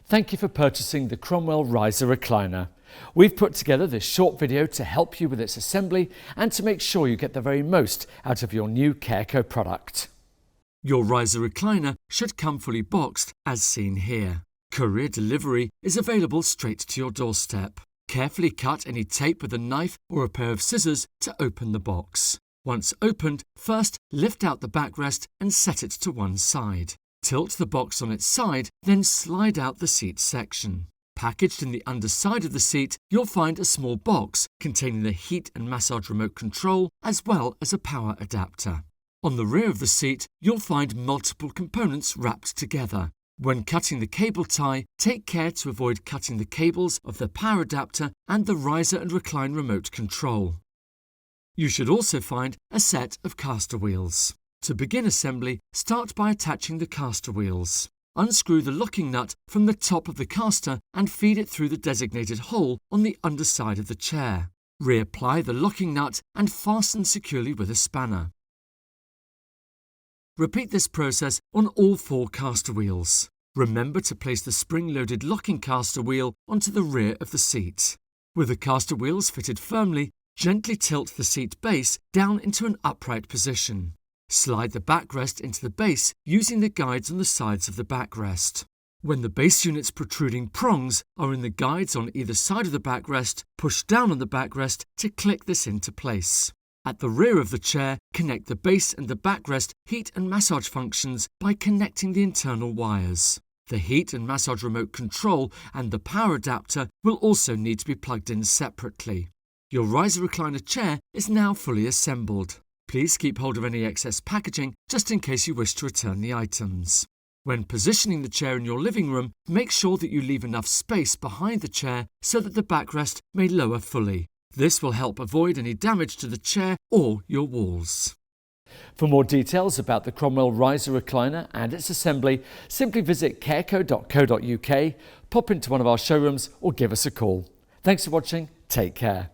Thank you for purchasing the Cromwell Riser Recliner. We've put together this short video to help you with its assembly and to make sure you get the very most out of your new CareCo product. Your riser recliner should come fully boxed as seen here. Courier delivery is available straight to your doorstep. Carefully cut any tape with a knife or a pair of scissors to open the box. Once opened, first lift out the backrest and set it to one side. Tilt the box on its side, then slide out the seat section. Packaged in the underside of the seat, you'll find a small box containing the heat and massage remote control as well as a power adapter. On the rear of the seat, you'll find multiple components wrapped together. When cutting the cable tie, take care to avoid cutting the cables of the power adapter and the riser and recline remote control. You should also find a set of caster wheels. To begin assembly, start by attaching the caster wheels. Unscrew the locking nut from the top of the caster and feed it through the designated hole on the underside of the chair. Reapply the locking nut and fasten securely with a spanner. Repeat this process on all 4 caster wheels. Remember to place the spring-loaded locking caster wheel onto the rear of the seat. With the caster wheels fitted firmly, gently tilt the seat base down into an upright position. Slide the backrest into the base using the guides on the sides of the backrest. When the base unit's protruding prongs are in the guides on either side of the backrest, push down on the backrest to click this into place. At the rear of the chair, connect the base and the backrest heat and massage functions by connecting the internal wires. The heat and massage remote control and the power adapter will also need to be plugged in separately. Your riser recliner chair is now fully assembled. Please keep hold of any excess packaging just in case you wish to return the items. When positioning the chair in your living room, make sure that you leave enough space behind the chair so that the backrest may lower fully. This will help avoid any damage to the chair or your walls. For more details about the Cromwell Riser Recliner and its assembly, simply visit careco.co.uk, pop into one of our showrooms or give us a call. Thanks for watching. Take care.